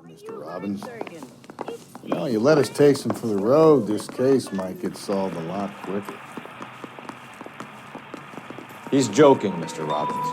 Mr. Robbins. You know, you let us take some for the road, this case might get solved a lot quicker. He's joking, Mr. Robbins.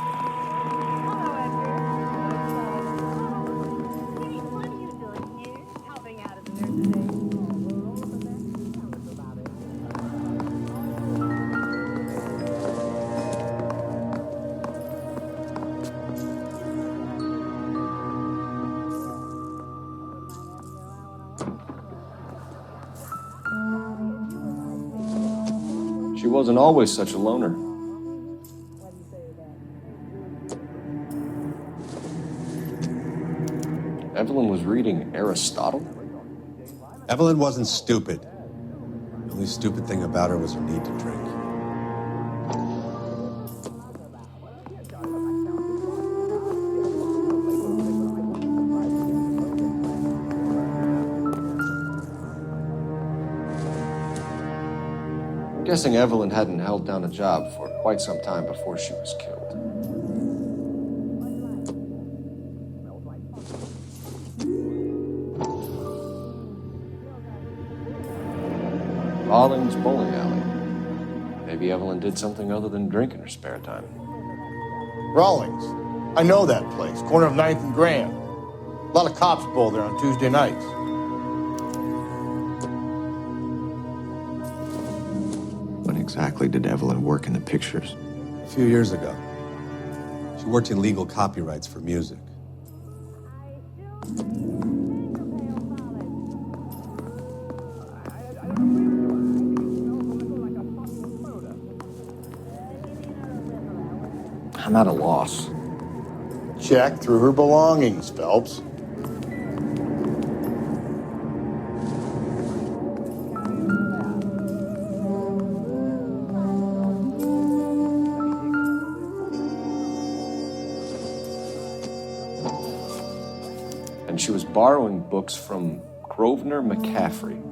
She wasn't always such a loner. Evelyn was reading Aristotle? Evelyn wasn't stupid. The only stupid thing about her was her need to drink. I'm guessing Evelyn hadn't held down a job for quite some time before she was killed. Rawlings Bowling Alley. Maybe Evelyn did something other than drink in her spare time. Rawlings. I know that place. Corner of 9th and Grand. A lot of cops bowl there on Tuesday nights. When exactly did Evelyn work in the pictures? A few years ago. She worked in legal copyrights for music. I'm at a loss. Check through her belongings, Phelps. And she was borrowing books from Grosvenor McCaffrey.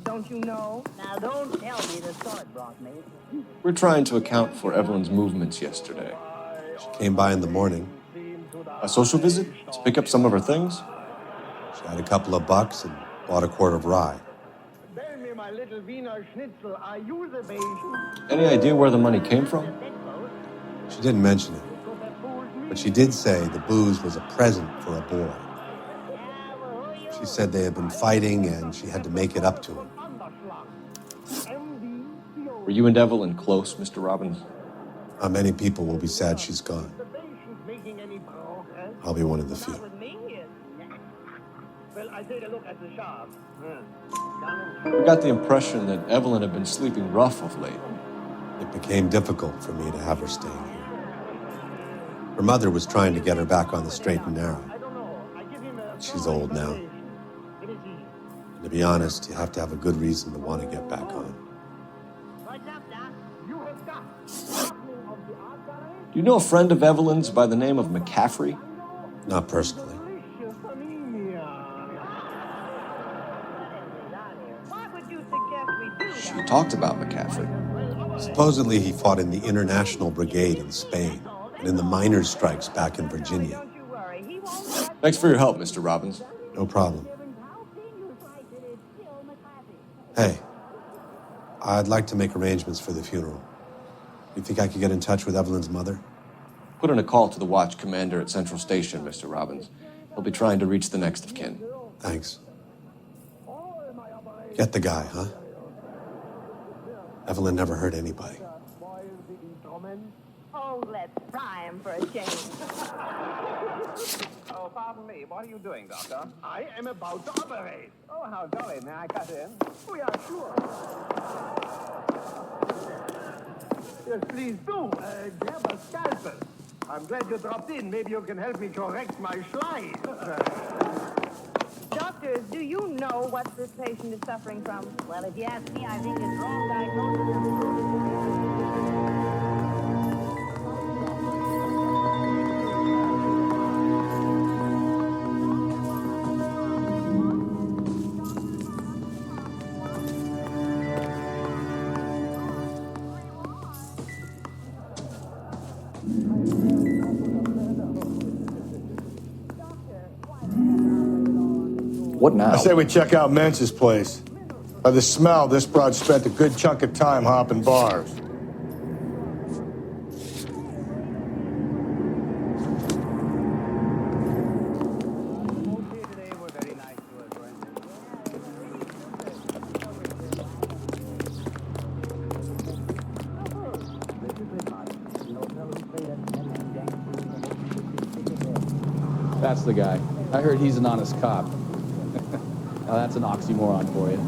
Don't you know? Now, don't tell me the sword brought me. We're trying to account for Evelyn's movements yesterday. She came by in the morning. A social visit? To pick up some of her things? She had a couple of bucks and bought a quart of rye. Any idea where the money came from? She didn't mention it. But she did say the booze was a present for a boy. She said they had been fighting and she had to make it up to him. Were you and Evelyn close, Mr. Robbins? Not many people will be sad she's gone. I'll be one of the few. We got the impression that Evelyn had been sleeping rough of late. It became difficult for me to have her staying here. Her mother was trying to get her back on the straight and narrow. She's old now. And to be honest, you have to have a good reason to want to get back on. Do you know a friend of Evelyn's by the name of McCaffrey? Not personally. She talked about McCaffrey. Supposedly he fought in the International Brigade in Spain and in the miners' strikes back in Virginia. Thanks for your help, Mr. Robbins. No problem. Hey, I'd like to make arrangements for the funeral. You think I could get in touch with Evelyn's mother? Put in a call to the watch commander at Central Station, Mr. Robbins. He'll be trying to reach the next of kin. Thanks. Get the guy, huh? Evelyn never hurt anybody. Oh, let's try him for a change. Oh, pardon me. What are you doing, Doctor? I am about to operate. Oh, how jolly. May I cut in? Oh, yeah, sure. Yes, please do. Grab a scalpel. I'm glad you dropped in. Maybe you can help me correct my slide. Doctors, do you know what this patient is suffering from? Well, if you ask me, I think it's wrong diagnosis. What now? I say we check out Mentz's place. By the smell, this broad spent a good chunk of time hopping bars. That's the guy. I heard he's an honest cop. Now that's an oxymoron for you.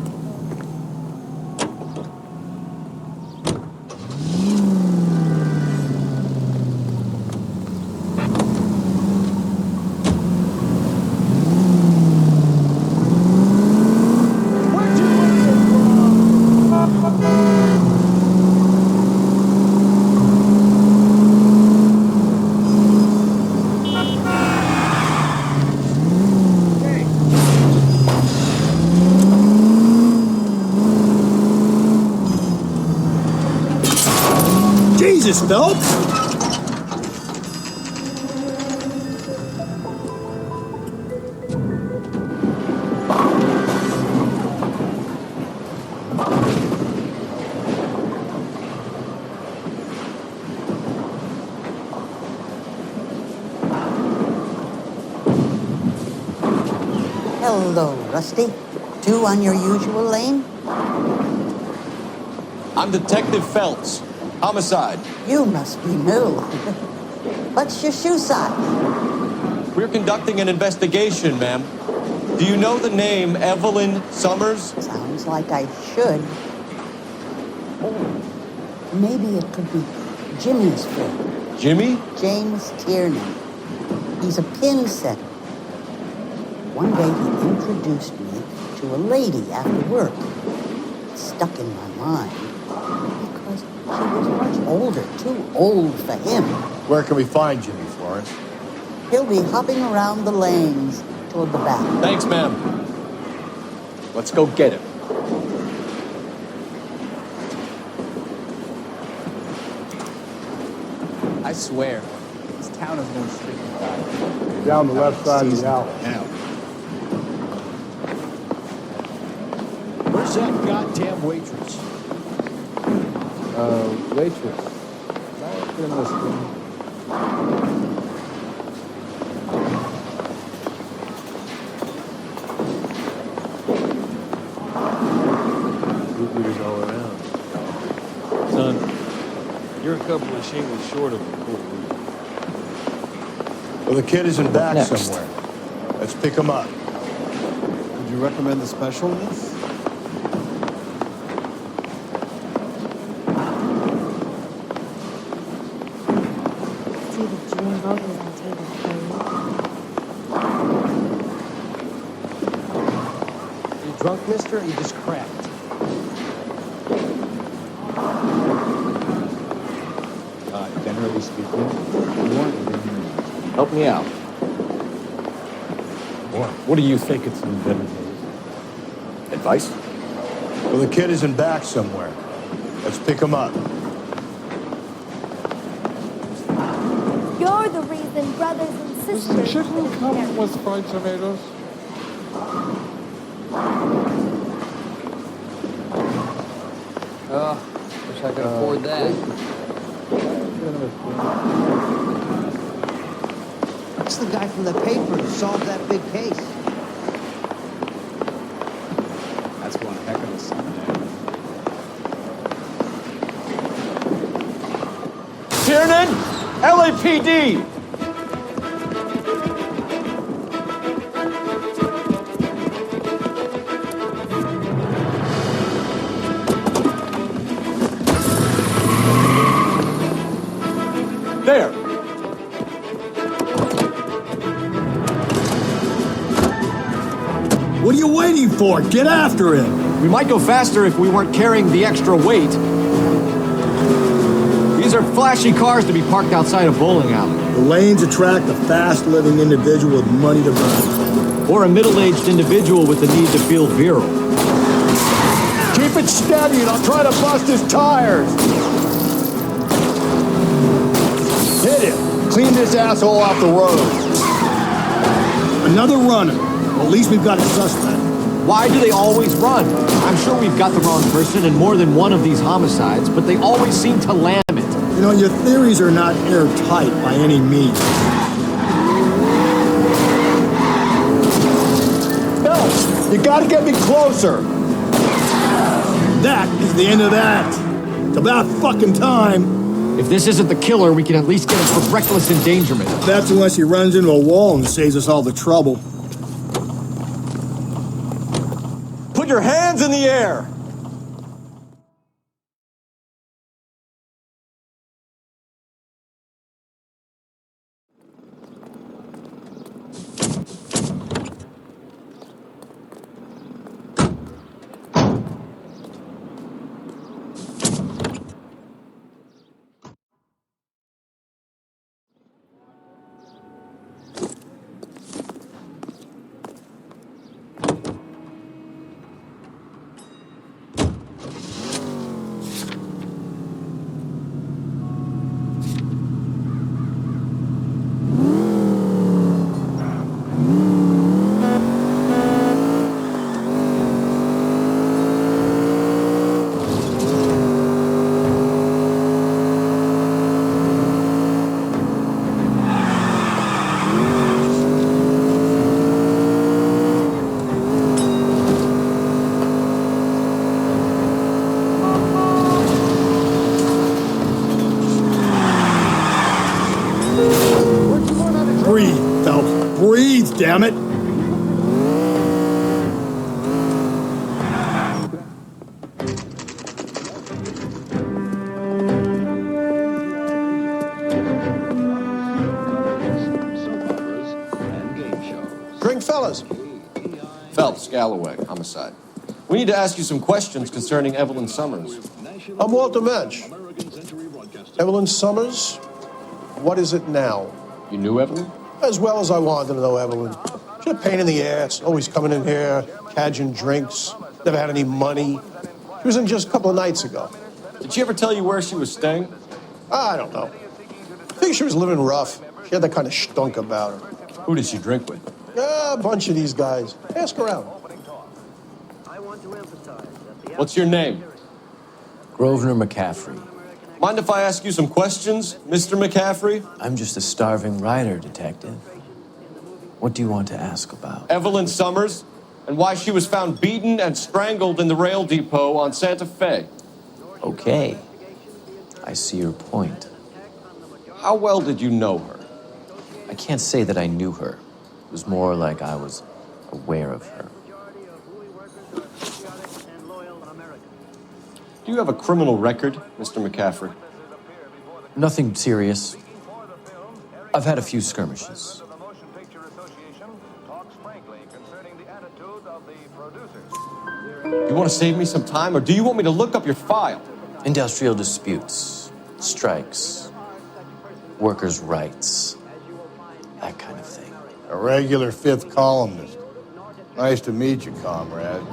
Jesus, Phelps! Hello, Rusty. Two on your usual lane? I'm Detective Phelps. Homicide. You must be new. What's your shoe size? We're conducting an investigation, ma'am. Do you know the name Evelyn Summers? Sounds like I should. Oh, maybe it could be Jimmy's friend. Jimmy? James Tiernan. He's a pin setter. One day he introduced me to a lady after work. It stuck in my mind because she was much older, too old for him. Where can we find Jimmy, Florence? He'll be hopping around the lanes toward the back. Thanks, ma'am. Let's go get him. I swear, this town is no street guy. Down the left side of the alley. Where's that goddamn waitress? Waitress. Put in this thing. Bootleggers all around. Son, you're a couple of shingles short of a court leader. Well, the kid is in back Next. somewhere. Let's pick him up. Would you recommend the special in this? See the dream burgers on table for You drunk, mister, or you just cracked? Generally speaking, you want to bring him in. Help me out. What do you think it's in better days? Advice? Well, the kid is in back somewhere. Let's pick him up. You're the reason brothers and sisters Chicken come with fried tomatoes. Wish I could afford that. That's the guy from the paper who solved that big case. That's one heck of a Sunday. Tiernan! LAPD! There! What are you waiting for? Get after him! We might go faster if we weren't carrying the extra weight. These are flashy cars to be parked outside a bowling alley. The lanes attract a fast-living individual with money to burn. Or a middle-aged individual with the need to feel virile. Keep it steady and I'll try to bust his tires. Hit him. Clean this asshole off the road. Another runner. At least we've got a suspect. Why do they always run? I'm sure we've got the wrong person in more than one of these homicides, but they always seem to lam it. You know, your theories are not airtight by any means. Bill, you gotta get me closer. That is the end of that. It's about fucking time. If this isn't the killer, we can at least get him for reckless endangerment. That's unless he runs into a wall and saves us all the trouble. Put your hands in the air! Breathe, damn it! Drink, fellas. Phelps, Galloway, homicide. We need to ask you some questions concerning Evelyn Summers. I'm Walter Mensch. Evelyn Summers? What is it now? You knew Evelyn? As well as I wanted to know Evelyn. She's a pain in the ass, always coming in here, cadging drinks, never had any money. She was in just a couple of nights ago. Did she ever tell you where she was staying? I don't know. I think she was living rough. She had that kind of stunk about her. Who did she drink with? A bunch of these guys. Ask around. What's your name? Grosvenor McCaffrey. Mind if I ask you some questions, Mr. McCaffrey? I'm just a starving writer, detective. What do you want to ask about? Evelyn Summers, and why she was found beaten and strangled in the rail depot on Santa Fe. Okay. I see your point. How well did you know her? I can't say that I knew her. It was more like I was aware of her. Do you have a criminal record, Mr. McCaffrey? Nothing serious. I've had a few skirmishes. You want to save me some time, or do you want me to look up your file? Industrial disputes, strikes, workers' rights, that kind of thing. A regular fifth columnist. Nice to meet you, comrade.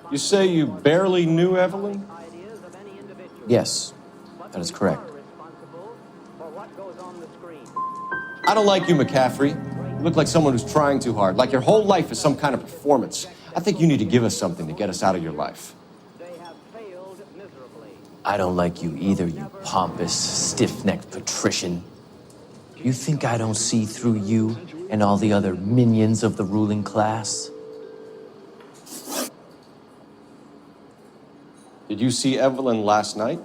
You say you barely knew Evelyn? Yes, that is correct. I don't like you, McCaffrey. You look like someone who's trying too hard, like your whole life is some kind of performance. I think you need to give us something to get us out of your life. I don't like you either, you pompous, stiff-necked patrician. You think I don't see through you and all the other minions of the ruling class? Did you see Evelyn last night?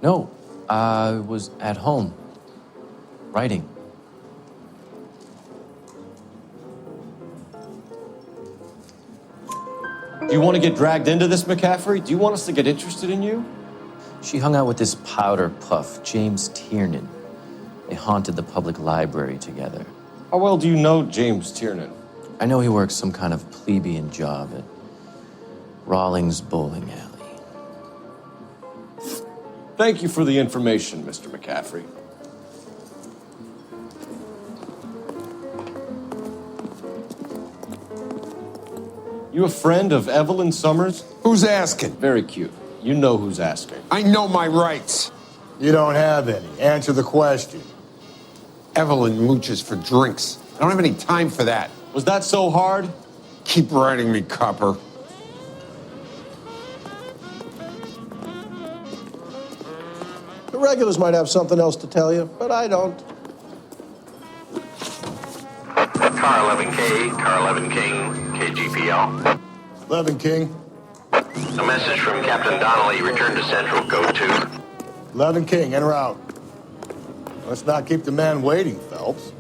No, I was at home, writing. Do you want to get dragged into this, McCaffrey? Do you want us to get interested in you? She hung out with this powder puff, James Tiernan. They haunted the public library together. How well do you know James Tiernan? I know he works some kind of plebeian job at Rawlings Bowling Alley. Thank you for the information, Mr. McCaffrey. You a friend of Evelyn Summers? Who's asking? Very cute. You know who's asking. I know my rights. You don't have any. Answer the question. Evelyn mooches for drinks. I don't have any time for that. Was that so hard? Keep writing me, copper. The regulars might have something else to tell you, but I don't. Car 11K, Car 11 King, KGPL. 11 King. A message from Captain Donnelly. Return to Central. Go to. 11 King, en route. Let's not keep the man waiting, Phelps.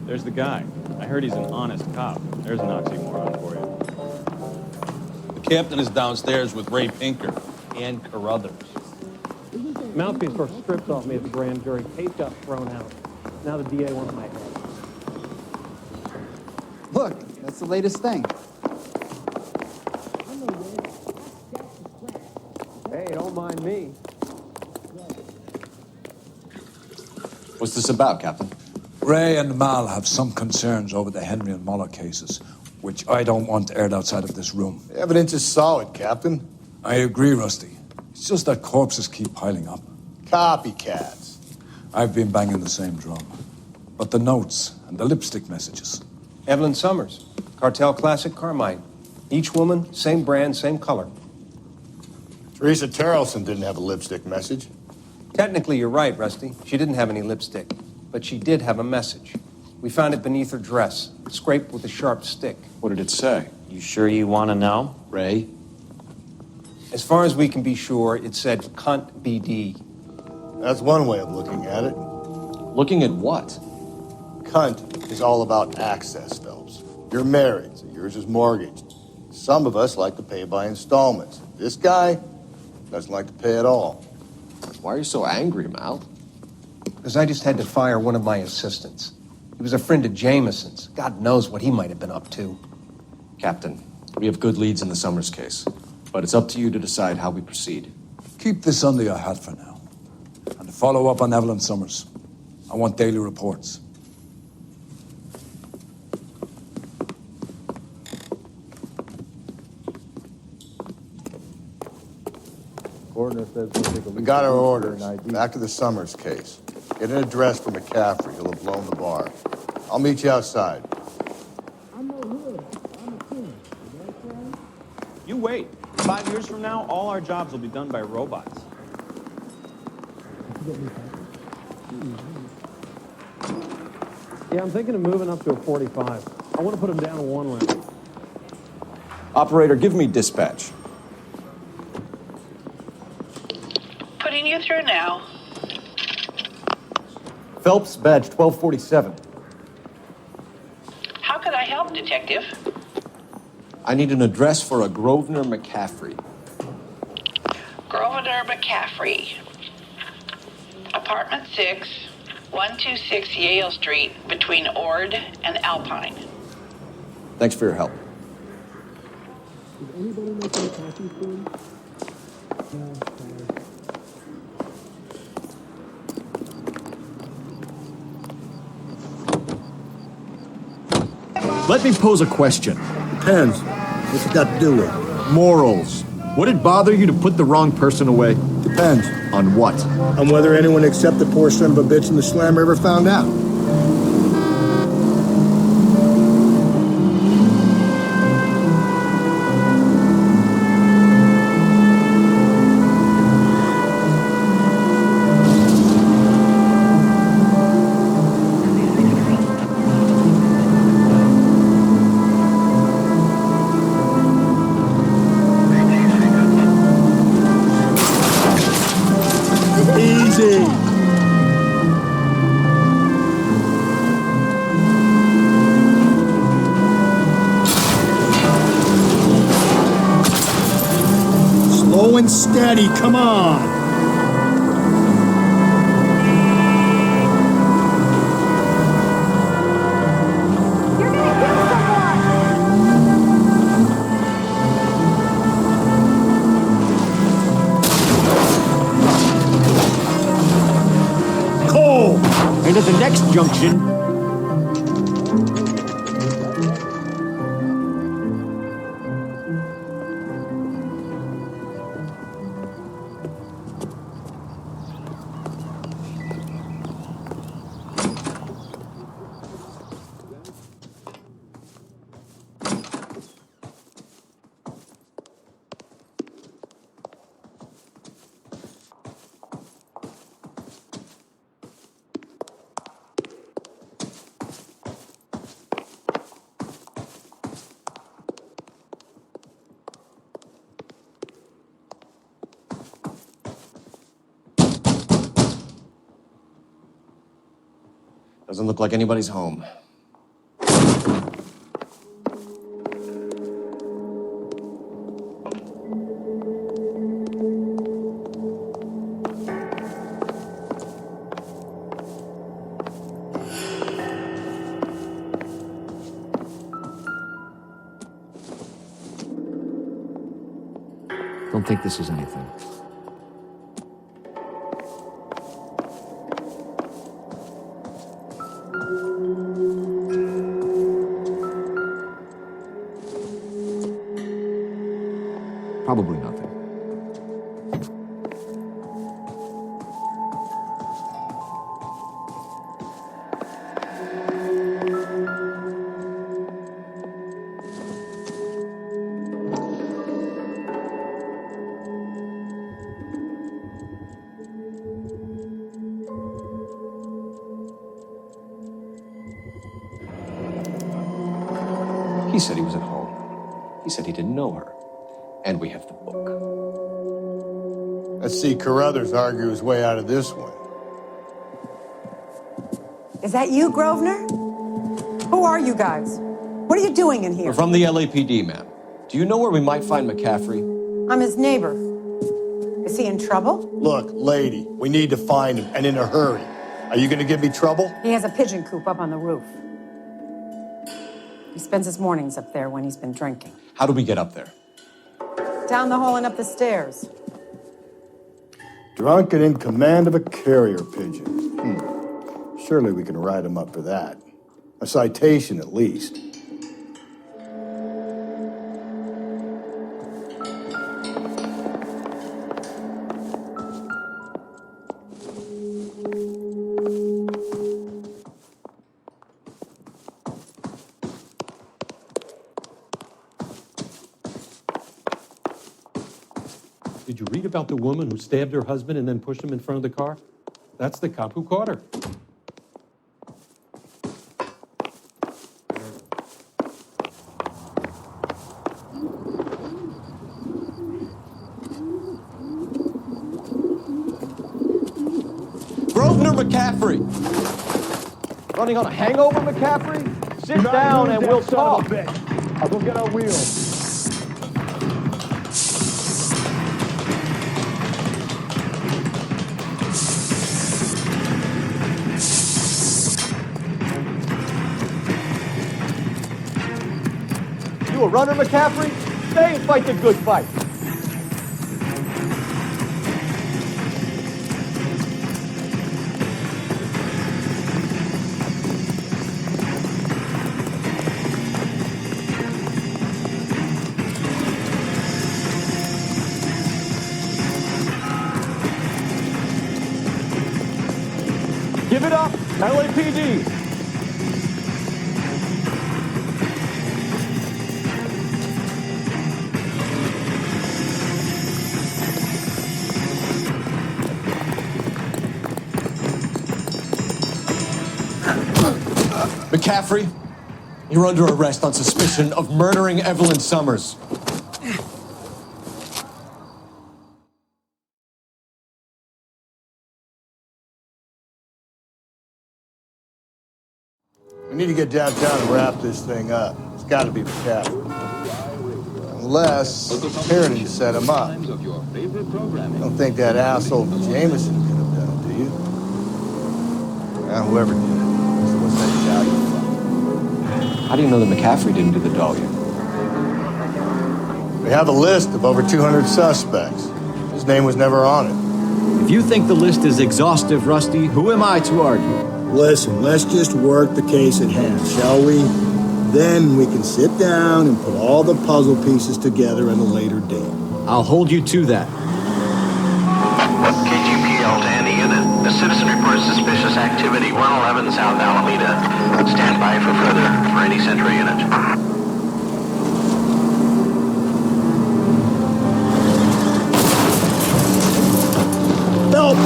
There's the guy. I heard he's an honest cop. There's an oxymoron for you. The captain is downstairs with Ray Pinker and Carruthers. Mouthpiece first stripped off me at the grand jury. Tape got thrown out. Now the DA wants my head. Look, that's the latest thing. Hey, don't mind me. What's this about, Captain? Ray and Mal have some concerns over the Henry and Muller cases, which I don't want aired outside of this room. The evidence is solid, Captain. I agree, Rusty. It's just that corpses keep piling up. Copycats. I've been banging the same drum. But the notes and the lipstick messages. Evelyn Summers, Cartel Classic Carmine. Each woman, same brand, same color. Teresa Terrelson didn't have a lipstick message. Technically, you're right, Rusty. She didn't have any lipstick. But she did have a message. We found it beneath her dress, scraped with a sharp stick. What did it say? You sure you want to know? Ray? As far as we can be sure, it said cunt BD. That's one way of looking at it. Looking at what? Cunt is all about access, Phelps. You're married, so yours is mortgaged. Some of us like to pay by installments. This guy doesn't like to pay at all. Why are you so angry, Mal? Because I just had to fire one of my assistants. He was a friend of Jameson's. God knows what he might have been up to. Captain, we have good leads in the Summers case, but it's up to you to decide how we proceed. Keep this under your hat for now. And to follow up on Evelyn Summers, I want daily reports. We got our orders. Back to the Summers case. Get an address for McCaffrey. He'll have blown the bar. I'll meet you outside. You wait. 5 years from now, all our jobs will be done by robots. Yeah, I'm thinking of moving up to a 45. I want to put him down in one lane. Operator, give me dispatch. Putting you through now. Phelps, badge 1247. How could I help, Detective? I need an address for a Grosvenor McCaffrey. Grosvenor McCaffrey. Apartment 6, 126 Yale Street, between Ord and Alpine. Thanks for your help. Let me pose a question. Depends. What's it got to do with? Morals. Would it bother you to put the wrong person away? Depends. On what? On whether anyone except the poor son of a bitch in the slammer ever found out. Slow and steady, come on! And at the next junction, Doesn't look like anybody's home. don't think this is anything. Probably nothing. He said he was at home. He said he didn't know her. And we have the book. Let's see Carruthers argue his way out of this one. Is that you, Grosvenor? Who are you guys? What are you doing in here? We're from the LAPD, ma'am. Do you know where we might find McCaffrey? I'm his neighbor. Is he in trouble? Look, lady, we need to find him, and in a hurry. Are you gonna give me trouble? He has a pigeon coop up on the roof. He spends his mornings up there when he's been drinking. How do we get up there? Down the hall and up the stairs. Drunk and in command of a carrier pigeon. Surely we can write him up for that. A citation, at least. Did you read about the woman who stabbed her husband and then pushed him in front of the car? That's the cop who caught her. Grosvenor McCaffrey! Running on a hangover, McCaffrey? Sit down and we'll talk. I'll go get our wheels. You a runner, McCaffrey? Stay and fight the good fight. LAPD! McCaffrey, you're under arrest on suspicion of murdering Evelyn Summers. We need to get downtown and wrap this thing up. It's got to be McCaffrey. Unless Sheridan set him up. Don't think that asshole Jameson could have done it, do you? Well, whoever did it. What's that Italian fuck? How do you know that McCaffrey didn't do the dogging? We have a list of over 200 suspects. His name was never on it. If you think the list is exhaustive, Rusty, who am I to argue? Listen, let's just work the case at hand, shall we? Then we can sit down and put all the puzzle pieces together at a later date. I'll hold you to that. KGPL to any unit. The citizen reports suspicious activity 111 South Alameda. Stand by for any Central unit. Help!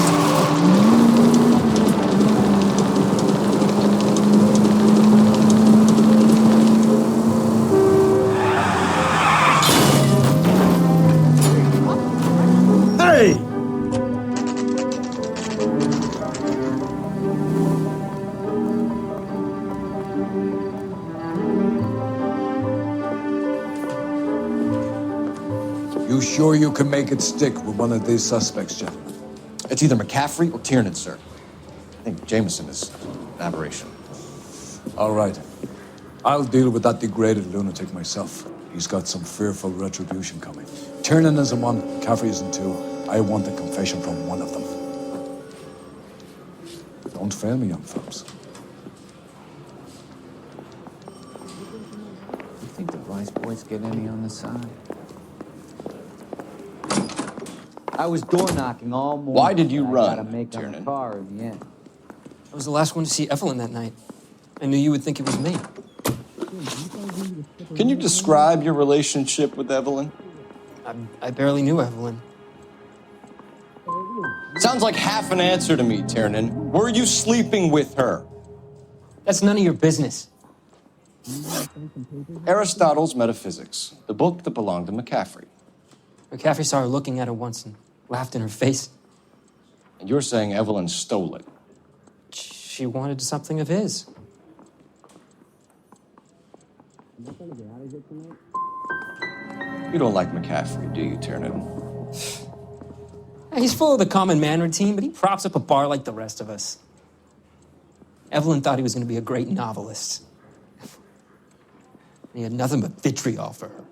Hey! You sure you can make it stick with one of these suspects, gentlemen? It's either McCaffrey or Tiernan, sir. I think Jameson is an aberration. All right. I'll deal with that degraded lunatic myself. He's got some fearful retribution coming. Tiernan is in one, Caffrey is in two. I want a confession from one of them. Don't fail me, young folks. You think the Vice boys get any on the side? I was door knocking all morning. Why did you run, I got to make on the car in the end. I was the last one to see Evelyn that night. I knew you would think it was me. Can you describe your relationship with Evelyn? I barely knew Evelyn. Sounds like half an answer to me, Tiernan. Were you sleeping with her? That's none of your business. Aristotle's Metaphysics, the book that belonged to McCaffrey. McCaffrey saw her looking at it once and laughed in her face. And you're saying Evelyn stole it? She wanted something of his. You don't like McCaffrey, do you, Tiernan? He's full of the common man routine, but he props up a bar like the rest of us. Evelyn thought he was going to be a great novelist. He had nothing but vitriol for her.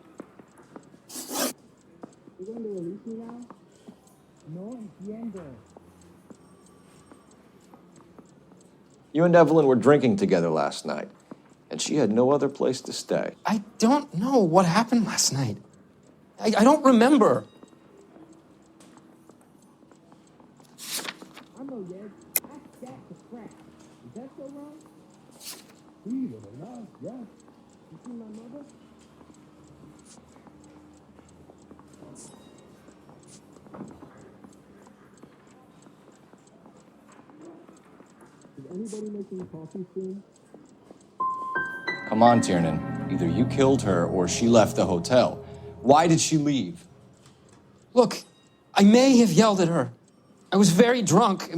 You and Evelyn were drinking together last night, and she had no other place to stay. I don't know what happened last night. I don't remember. Come on, Tiernan. Either you killed her or she left the hotel. Why did she leave? Look, I may have yelled at her. I was very drunk.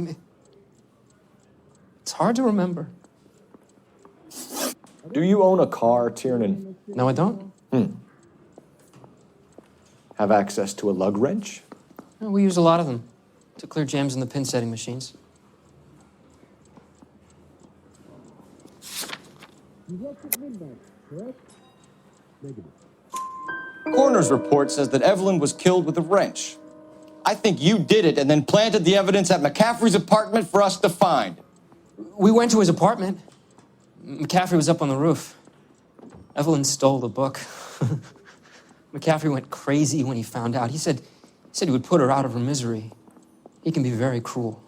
It's hard to remember. Do you own a car, Tiernan? No, I don't. Have access to a lug wrench? No, we use a lot of them to clear jams in the pin setting machines. Coroner's report says that Evelyn was killed with a wrench. I think you did it and then planted the evidence at McCaffrey's apartment for us to find. We went to his apartment. McCaffrey was up on the roof. Evelyn stole the book. McCaffrey went crazy when he found out. He said he would put her out of her misery. He can be very cruel.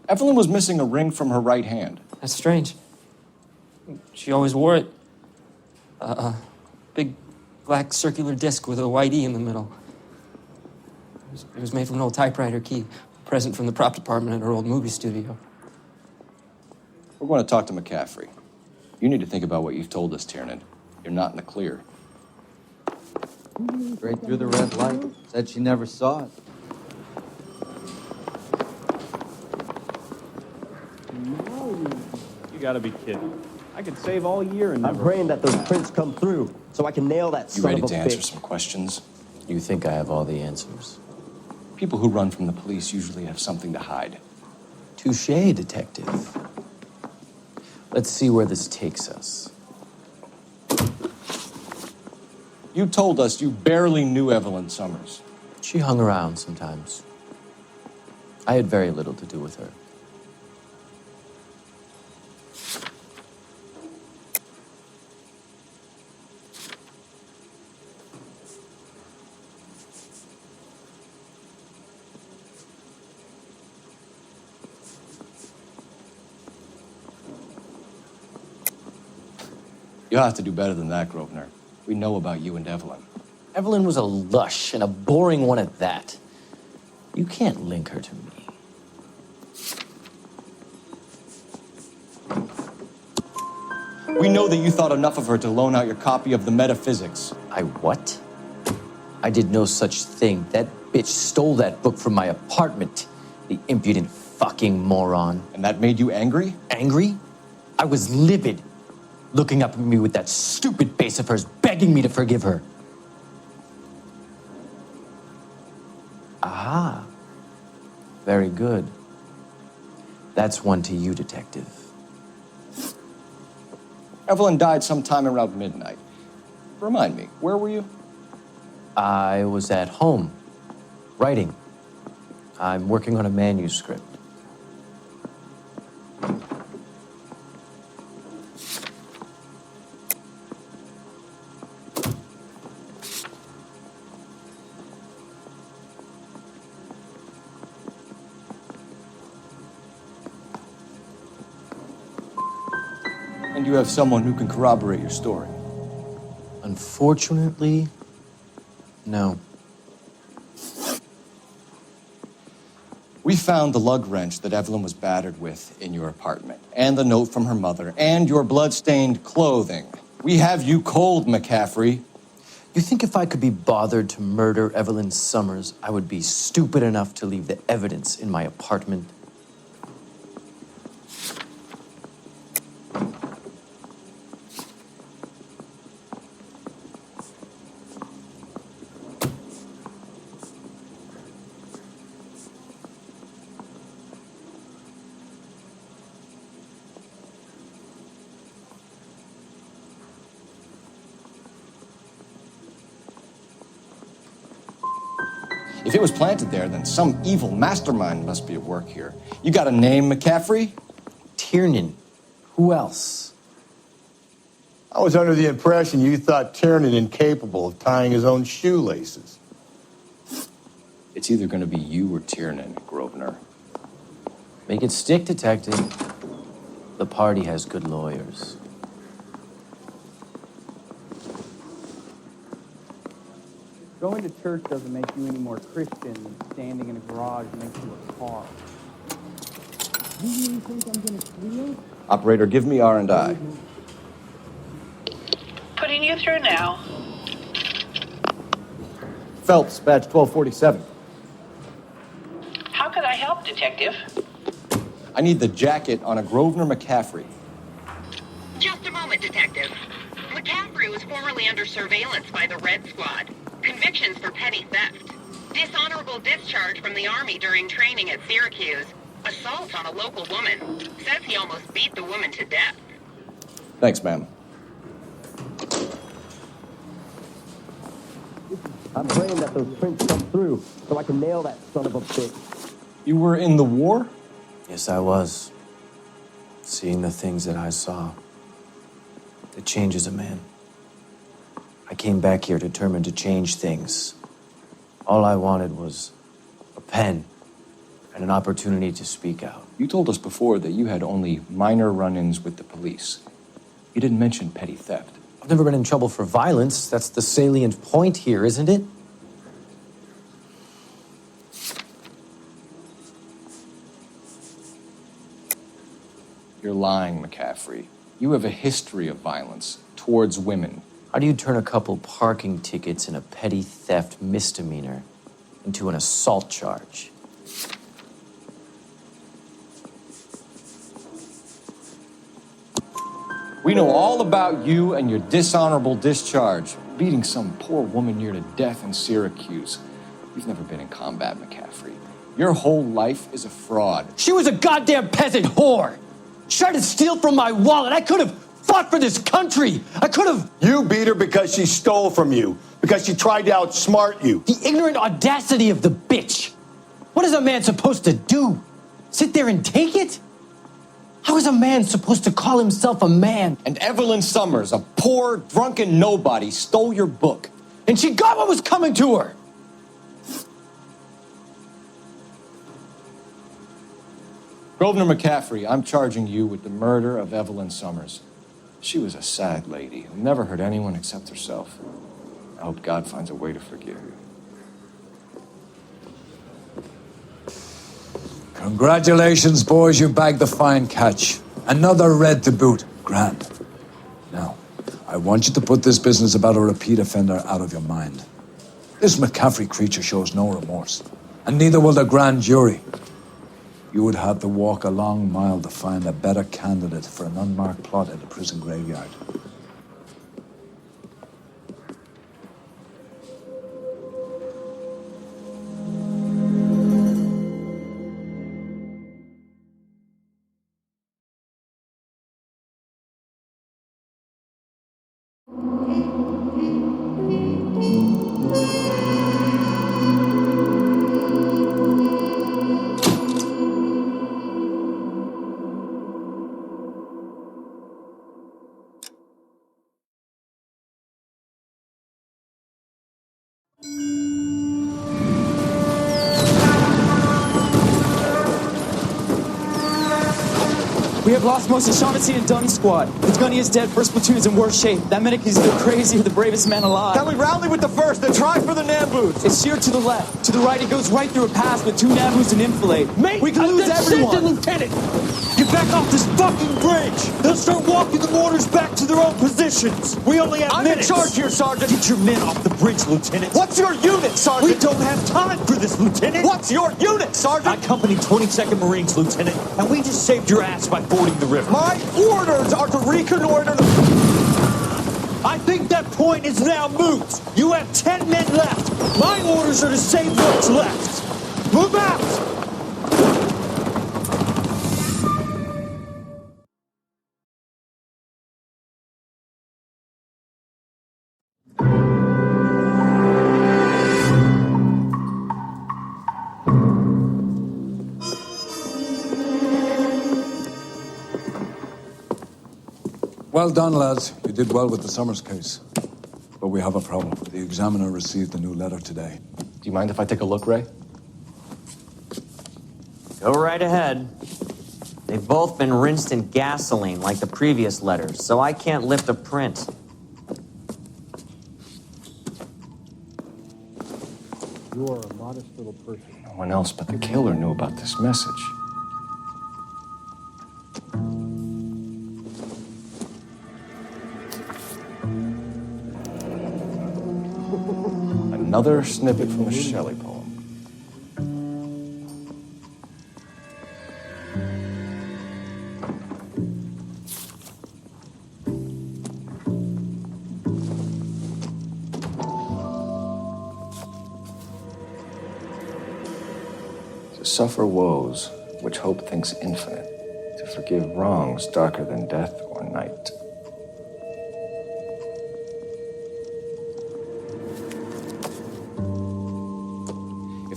Evelyn was missing a ring from her right hand. That's strange. She always wore it. Big black circular disc with a white E in the middle. It was made from an old typewriter key, a present from the prop department at her old movie studio. We're going to talk to McCaffrey. You need to think about what you've told us, Tiernan. You're not in the clear. Straight through the red light. Said she never saw it. You gotta be kidding. I could save all year and I'm praying that those prints come through so I can nail that You son ready of a to answer bitch. some questions? You think I have all the answers? People who run from the police usually have something to hide. Touché, detective. Let's see where this takes us. You told us you barely knew Evelyn Summers. She hung around sometimes. I had very little to do with her. You'll have to do better than that, Grosvenor. We know about you and Evelyn. Evelyn was a lush and a boring one at that. You can't link her to me. We know that you thought enough of her to loan out your copy of the Metaphysics. I what? I did no such thing. That bitch stole that book from my apartment. The impudent fucking moron. And that made you angry? Angry? I was livid. Looking up at me with that stupid face of hers, begging me to forgive her. Aha. Very good. That's one to you, detective. Evelyn died sometime around midnight. Remind me, where were you? I was at home, writing. I'm working on a manuscript. And you have someone who can corroborate your story. Unfortunately, no. We found the lug wrench that Evelyn was battered with in your apartment, and the note from her mother, and your blood-stained clothing. We have you cold, McCaffrey. You think if I could be bothered to murder Evelyn Summers, I would be stupid enough to leave the evidence in my apartment? If it was planted there, then some evil mastermind must be at work here. You got a name, McCaffrey? Tiernan. Who else? I was under the impression you thought Tiernan incapable of tying his own shoelaces. It's either going to be you or Tiernan, Grosvenor. Make it stick, detective. The party has good lawyers. Going to church doesn't make you any more Christian than standing in a garage makes you a car. Do you really think I'm gonna squeal? Operator, give me R&I. Putting you through now. Phelps, badge 1247. How could I help, Detective? I need the jacket on a Grosvenor McCaffrey. Just a moment, Detective. McCaffrey was formerly under surveillance by the Red Squad. Convictions for petty theft. Dishonorable discharge from the Army during training at Syracuse. Assault on a local woman. Says he almost beat the woman to death. Thanks, ma'am. I'm praying that those prints come through so I can nail that son of a bitch. You were in the war? Yes, I was. Seeing the things that I saw. It changes a man. I came back here determined to change things. All I wanted was a pen and an opportunity to speak out. You told us before that you had only minor run-ins with the police. You didn't mention petty theft. I've never been in trouble for violence. That's the salient point here, isn't it? You're lying, McCaffrey. You have a history of violence towards women. How do you turn a couple parking tickets and a petty theft misdemeanor into an assault charge? We know all about you and your dishonorable discharge, beating some poor woman near to death in Syracuse. You've never been in combat, McCaffrey. Your whole life is a fraud. She was a goddamn peasant whore. She tried to steal from my wallet. I could have fought for this country. I could have... You beat her because she stole from you, because she tried to outsmart you. The ignorant audacity of the bitch. What is a man supposed to do? Sit there and take it? How is a man supposed to call himself a man? And Evelyn Summers, a poor, drunken nobody, stole your book. And she got what was coming to her. Grosvenor McCaffrey, I'm charging you with the murder of Evelyn Summers. She was a sad lady who never hurt anyone except herself. I hope God finds a way to forgive you. Congratulations, boys, you bagged the fine catch. Another red to boot. Grand. Now, I want you to put this business about a repeat offender out of your mind. This McCaffrey creature shows no remorse, and neither will the grand jury. You would have to walk a long mile to find a better candidate for an unmarked plot at the prison graveyard. We have lost most of Shaughnessy and Dunn's squad. The gunny is dead. First platoon is in worse shape. That medic is either crazy or the bravest man alive. Can we rally with the first and try for the Nambus? It's sheer to the left. To the right, it goes right through a pass with 2 Nambus and enfilade. Mate, we can lose everyone. Lieutenant, get back off this fucking bridge. They'll start walking the mortars back to their own positions. We only have minutes. I'm in charge here, Sergeant. Get your men off the bridge, Lieutenant. What's your unit, Sergeant? We don't have time for this, Lieutenant. What's your unit, Sergeant? I company 22nd Marines, Lieutenant, and we just saved your ass by fording the river. My orders are to reconnoiter the... I think that point is now moot. You have 10 men left. My orders are to save what's left. Move out! Well done, lads. You did well with the Summers case. But we have a problem. The examiner received a new letter today. Do you mind if I take a look, Ray? Go right ahead. They've both been rinsed in gasoline like the previous letters, so I can't lift a print. You are a modest little person. No one else but the killer knew about this message. Another snippet from a Shelley poem. To suffer woes which hope thinks infinite, to forgive wrongs darker than death or night.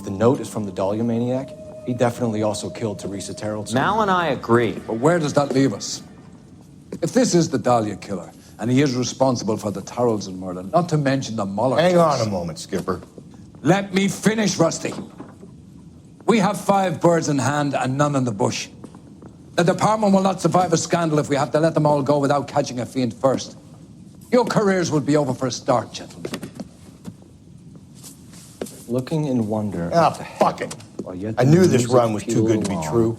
The note is from the Dahlia maniac. He definitely also killed Teresa Terrell. Mal and I agree. But where does that leave us? If this is the Dahlia killer, and he is responsible for the Tarrelson murder, not to mention the Muller Hang case. on a moment, Skipper. Let me finish, Rusty. We have 5 birds in hand and none in the bush. The department will not survive a scandal if we have to let them all go without catching a fiend first. Your careers will be over for a start, gentlemen. Looking in wonder. Ah, fuck it. I knew this run was too good to be true.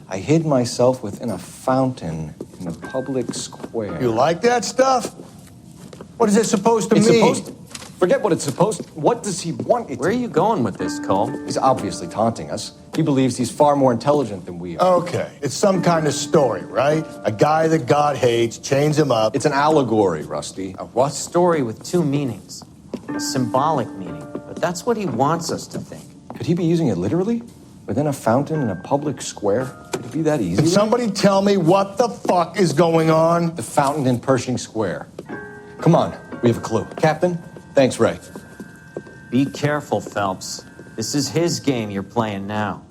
I hid myself within a fountain in a public square. You like that stuff? What is it supposed to mean? Forget what it's supposed to. What does he want it to? Where are you going with this, Cole? He's obviously taunting us. He believes he's far more intelligent than we are. Okay, it's some kind of story, right? A guy that God hates, chains him up. It's an allegory, Rusty. A what? Story with 2 meanings. A symbolic meaning. But that's what he wants us to think. Could he be using it literally? Within a fountain in a public square? Could it be that easy? Can somebody tell me what the fuck is going on? The fountain in Pershing Square. Come on, we have a clue. Captain? Thanks, Ray. Be careful, Phelps. This is his game you're playing now.